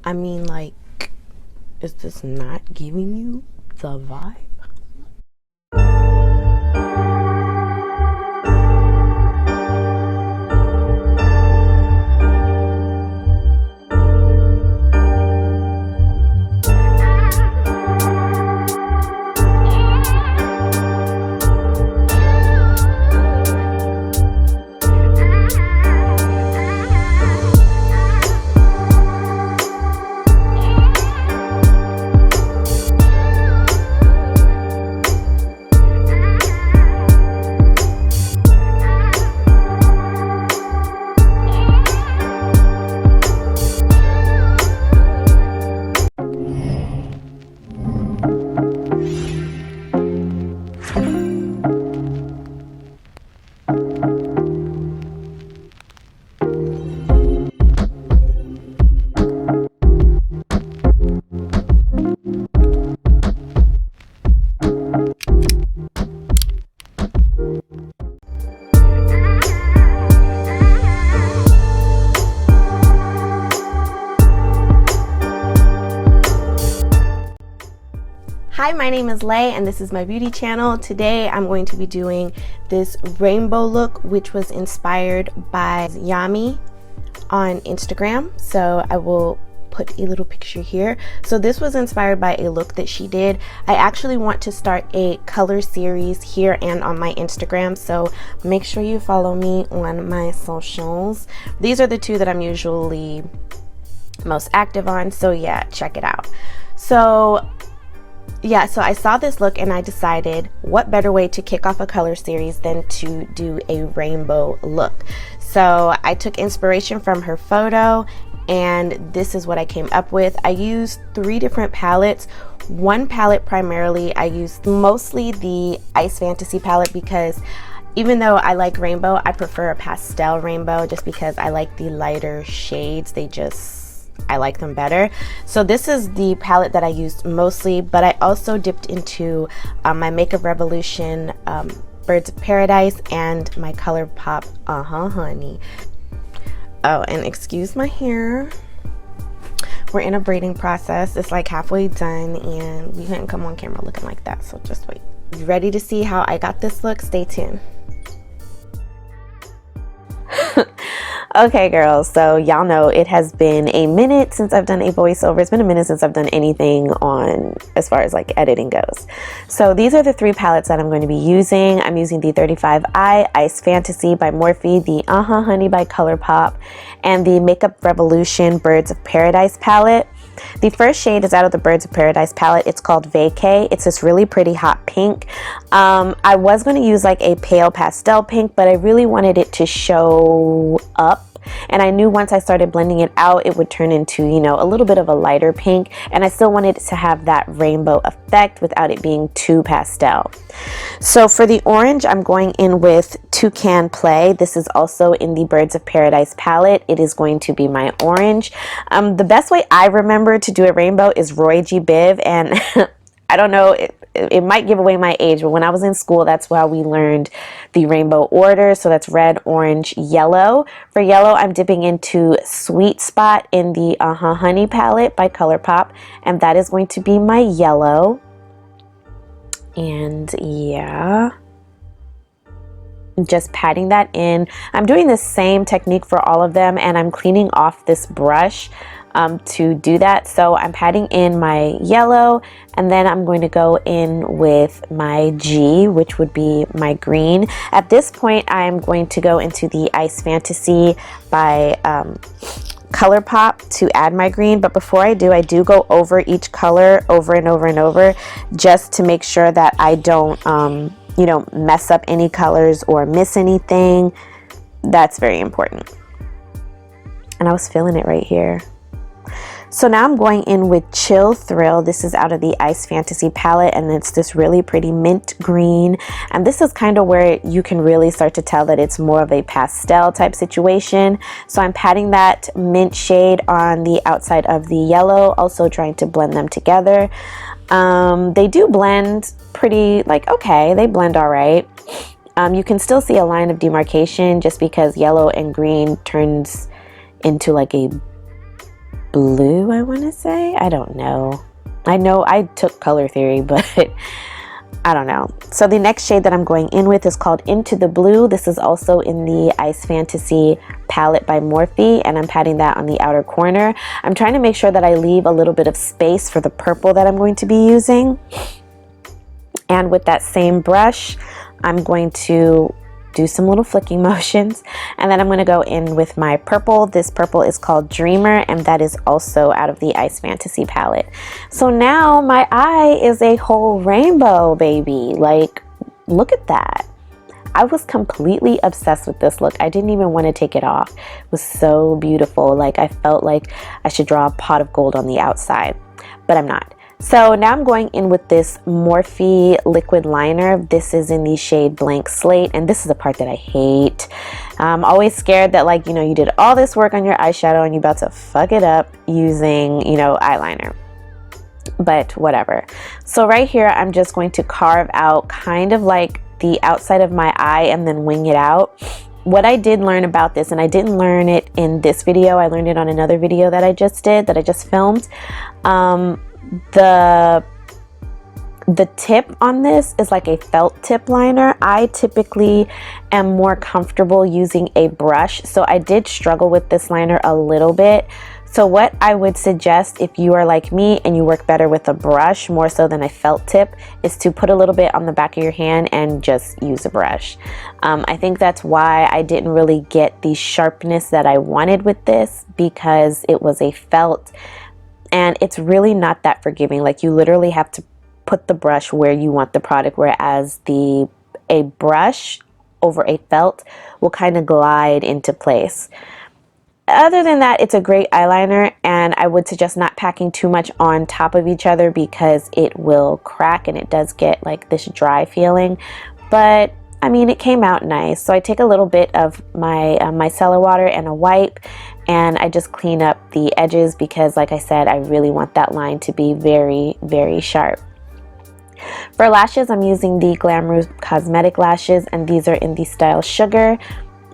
I mean, like, is this not giving you the vibe? Hi, my name is Lay and this is my beauty channel. Today I'm going to be doing this rainbow look, which was inspired by Yami on Instagram. So I will put a little picture here. So this was inspired by a look that she did. I actually want to start a color series here and on my Instagram, so make sure you follow me on my socials. These are the two that I'm usually most active on, so yeah, check it out. So yeah, so I saw this look and I decided what better way to kick off a color series than to do a rainbow look. So I took inspiration from her photo and this is what I came up with. I used 3 different palettes. One palette primarily, I used mostly the Ice Fantasy palette because even though I like rainbow, I prefer a pastel rainbow just because I like the lighter shades. I like them better. So this is the palette that I used mostly, but I also dipped into my Makeup Revolution Birds of Paradise and my ColourPop Honey. Oh, and excuse my hair. We're in a braiding process. It's like halfway done and we couldn't come on camera looking like that, so just wait. You ready to see how I got this look? Stay tuned. Okay, girls, so y'all know it has been a minute since I've done a voiceover. It's been a minute since I've done anything on as far as like editing goes. So these are the 3 palettes that I'm going to be using. I'm using the 35i Ice Fantasy by Morphe, the Honey by ColourPop, and the Makeup Revolution Birds of Paradise palette. The first shade is out of the Birds of Paradise palette. It's called Vacay. It's this really pretty hot pink. I was going to use like a pale pastel pink, but I really wanted it to show up. And I knew once I started blending it out, it would turn into, you know, a little bit of a lighter pink. And I still wanted it to have that rainbow effect without it being too pastel. So for the orange, I'm going in with Toucan Play. This is also in the Birds of Paradise palette. It is going to be my orange. The best way I remember to do a rainbow is Roy G. Biv. And I don't know, it might give away my age, but when I was in school, that's why we learned the rainbow order. So that's red, orange, yellow. For yellow, I'm dipping into Sweet Spot in the Honey palette by ColourPop, and that is going to be my yellow. And yeah, just patting that in. I'm doing the same technique for all of them, and I'm cleaning off this brush to do that. So I'm patting in my yellow, and then I'm going to go in with my G, which would be my green. At this point, I'm going to go into the Ice Fantasy by ColourPop to add my green. But before I do go over each color over and over and over, just to make sure that I don't you know, mess up any colors or miss anything. That's very important. And I was feeling it right here. So now I'm going in with Chill Thrill. This is out of the Ice Fantasy palette, and it's this really pretty mint green. And this is kind of where you can really start to tell that it's more of a pastel type situation. So I'm patting that mint shade on the outside of the yellow, also trying to blend them together. They do blend pretty, like, okay, they blend all right. You can still see a line of demarcation just because yellow and green turns into like a blue, I want to say. I don't know. I know I took color theory, but I don't know. So the next shade that I'm going in with is called Into the Blue. This is also in the Ice Fantasy palette by Morphe, and I'm patting that on the outer corner. I'm trying to make sure that I leave a little bit of space for the purple that I'm going to be using. And with that same brush, I'm going to do some little flicking motions, and then I'm going to go in with my purple. This purple is called Dreamer, and that is also out of the Ice Fantasy palette. So now my eye is a whole rainbow, baby. Like, look at that. I was completely obsessed with this look. I didn't even want to take it off. It was so beautiful. Like, I felt like I should draw a pot of gold on the outside, but I'm not. So now I'm going in with this Morphe liquid liner. This is in the shade Blank Slate, and this is the part that I hate. I'm always scared that, like, you know, you did all this work on your eyeshadow and you're about to fuck it up using, you know, eyeliner. But whatever. So right here, I'm just going to carve out kind of like the outside of my eye and then wing it out. What I did learn about this, and I didn't learn it in this video, I learned it on another video that I just did, that I just filmed. The tip on this is like a felt tip liner. I typically am more comfortable using a brush, so I did struggle with this liner a little bit. So what I would suggest, if you are like me and you work better with a brush more so than a felt tip, is to put a little bit on the back of your hand and just use a brush. I think that's why I didn't really get the sharpness that I wanted with this, because it was a felt. And it's really not that forgiving. Like, you literally have to put the brush where you want the product, whereas a brush over a felt will kind of glide into place. Other than that, it's a great eyeliner, and I would suggest not packing too much on top of each other because it will crack and it does get like this dry feeling. But I mean, it came out nice. So I take a little bit of my micellar water and a wipe, and I just clean up the edges because, like I said, I really want that line to be very, very sharp. For lashes, I'm using the Glamorous Cosmetic lashes, and these are in the style Sugar.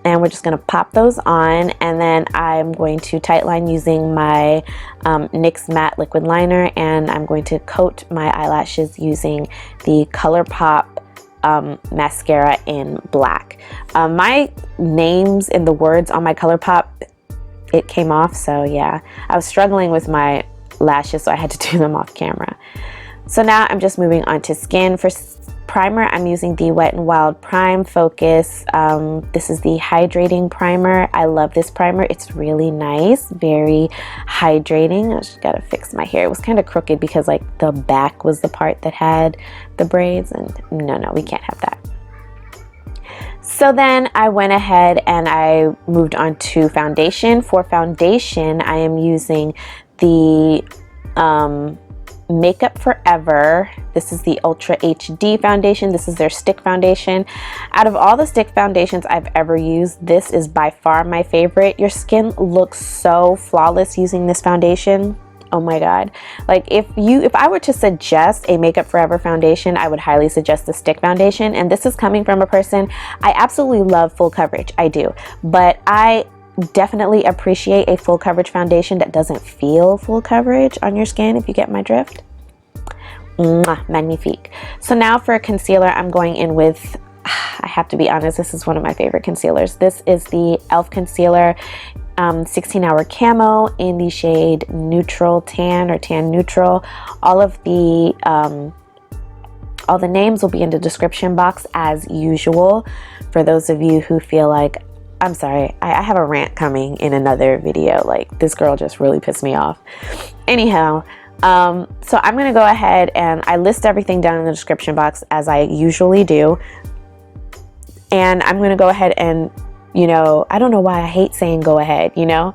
And we're just going to pop those on, and then I'm going to tightline using my NYX Matte Liquid Liner, and I'm going to coat my eyelashes using the ColourPop mascara in black. My names and the words on my ColourPop, it came off, so yeah, I was struggling with my lashes, so I had to do them off camera. So now I'm just moving on to skin. For primer, I'm using the Wet n Wild Prime Focus. This is the hydrating primer. I love this primer. It's really nice, very hydrating. I just gotta fix my hair. It was kind of crooked because like the back was the part that had the braids, and no, we can't have that. So then I went ahead and I moved on to foundation. For foundation, I am using the Makeup Forever. This is the Ultra HD foundation. This is their stick foundation. Out of all the stick foundations I've ever used, this is by far my favorite. Your skin looks so flawless using this foundation. Oh my god. Like, if I were to suggest a Makeup Forever foundation, I would highly suggest the stick foundation. And this is coming from a person, I absolutely love full coverage. I do. But I definitely appreciate a full coverage foundation that doesn't feel full coverage on your skin, if you get my drift. Mwah, magnifique. So now for a concealer, I'm going in with, I have to be honest, this is one of my favorite concealers. This is the e.l.f. concealer 16 Hour Camo in the shade Neutral Tan or Tan Neutral. All the names will be in the description box as usual for those of you who feel like, I'm sorry, I have a rant coming in another video. Like, this girl just really pissed me off. Anyhow, so I'm gonna go ahead and I list everything down in the description box as I usually do. And I'm gonna go ahead and, you know, I don't know why I hate saying go ahead, you know?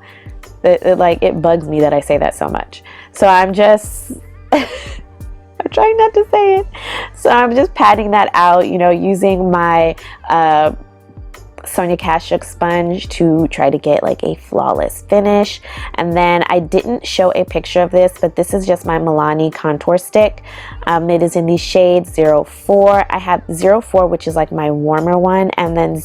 It bugs me that I say that so much. So I'm just, I'm trying not to say it. So I'm just patting that out, you know, using my, Sonia Kashuk sponge to try to get like a flawless finish. And then I didn't show a picture of this, but this is just my Melonade contour stick. It is in the shade 04. I have 04, which is like my warmer one, and then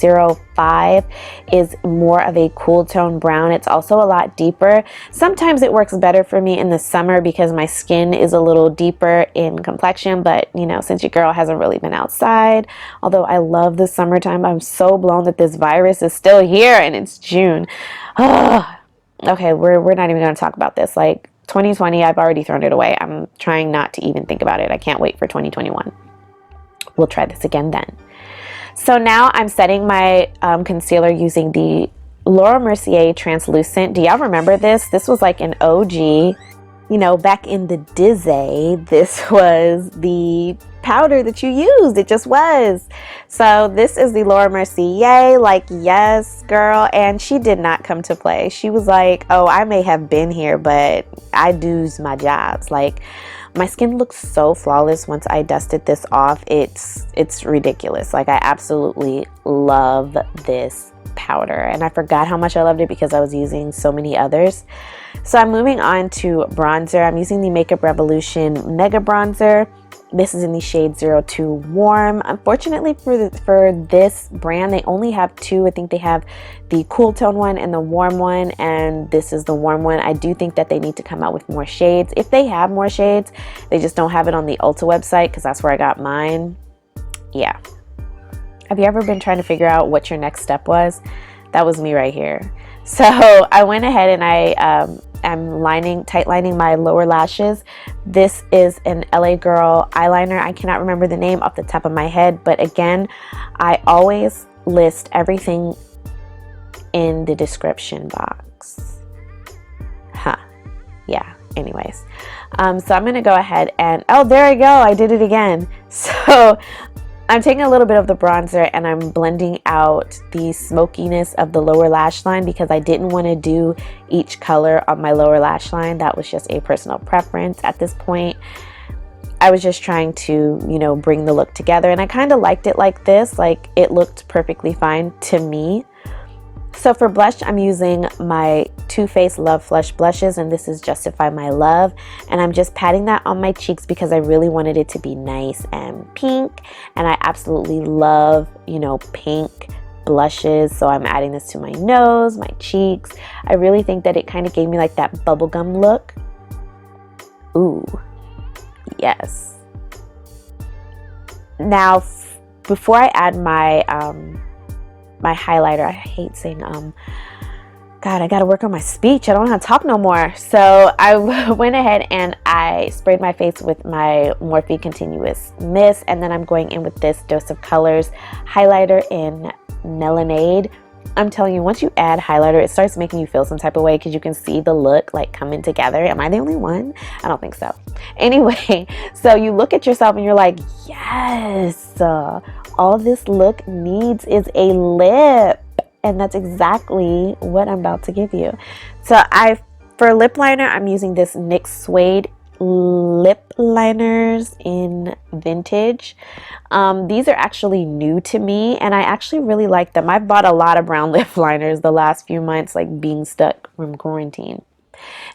5 is more of a cool tone brown. It's also a lot deeper. Sometimes it works better for me in the summer because my skin is a little deeper in complexion, but you know, since your girl hasn't really been outside, although I love the summertime, I'm so blown that this virus is still here and it's June. Okay, we're not even going to talk about this. Like 2020, I've already thrown it away. I'm trying not to even think about it. I can't wait for 2021. We'll try this again then. So now I'm setting my concealer using the Laura Mercier Translucent. Do y'all remember this? This was like an OG, you know, back in the Dizzy. This was the powder that you used. It just was. So this is the Laura Mercier. Like, yes, girl. And she did not come to play. She was like, oh, I may have been here, but I do's my jobs. Like, my skin looks so flawless once I dusted this off. It's ridiculous. Like, I absolutely love this powder, and I forgot how much I loved it because I was using so many others. So I'm moving on to bronzer. I'm using the Makeup Revolution Mega Bronzer. This is in the shade 02 Warm. Unfortunately for this brand, they only have two. I think they have the cool tone one and the warm one, and this is the warm one. I do think that they need to come out with more shades. If they have more shades, they just don't have it on the Ulta website because that's where I got mine. Yeah. Have you ever been trying to figure out what your next step was? That was me right here. So I went ahead and I'm tight lining my lower lashes. This is an LA Girl eyeliner. I cannot remember the name off the top of my head, but again, I always list everything in the description box. Yeah, anyways. So I'm gonna go ahead and, oh, there I go, I did it again. So I'm taking a little bit of the bronzer and I'm blending out the smokiness of the lower lash line because I didn't want to do each color on my lower lash line. That was just a personal preference at this point. I was just trying to, you know, bring the look together, and I kind of liked it like this. Like, it looked perfectly fine to me. So for blush, I'm using my Too Faced Loveflush blushes, and this is Justify My Love, and I'm just patting that on my cheeks because I really wanted it to be nice and pink, and I absolutely love, you know, pink blushes. So I'm adding this to my nose, my cheeks. I really think that it kind of gave me like that bubblegum look. Ooh, yes. Now, before I add my my highlighter, I hate saying God, I gotta work on my speech. I don't know how to talk no more. So I went ahead and I sprayed my face with my Morphe Continuous Mist, and then I'm going in with this Dose of Colors highlighter in Melonade. I'm telling you, once you add highlighter, it starts making you feel some type of way because you can see the look like coming together. Am I the only one? I don't think so. Anyway, so you look at yourself and you're like, yes, all this look needs is a lip. And that's exactly what I'm about to give you. So for lip liner, I'm using this NYX Suede lip liners in Vintage. These are actually new to me, and I actually really like them. I've bought a lot of brown lip liners the last few months, like being stuck from quarantine.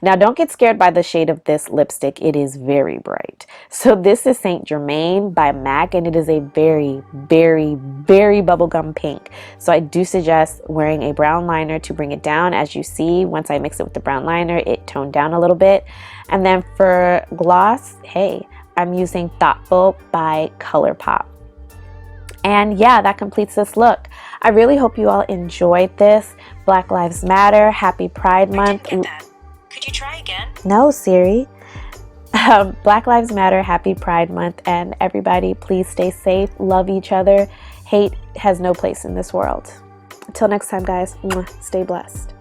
Now, don't get scared by the shade of this lipstick. It is very bright. So this is Saint Germain by MAC, and it is a very, very, very bubblegum pink. So I do suggest wearing a brown liner to bring it down. As you see, once I mix it with the brown liner, it toned down a little bit. And then for gloss, hey, I'm using Thoughtful by ColourPop. And yeah, that completes this look. I really hope you all enjoyed this. Black Lives Matter. Happy Pride Month. Could you try again? No, Siri. Black Lives Matter, happy Pride Month, and everybody, please stay safe, love each other. Hate has no place in this world. Until next time, guys, stay blessed.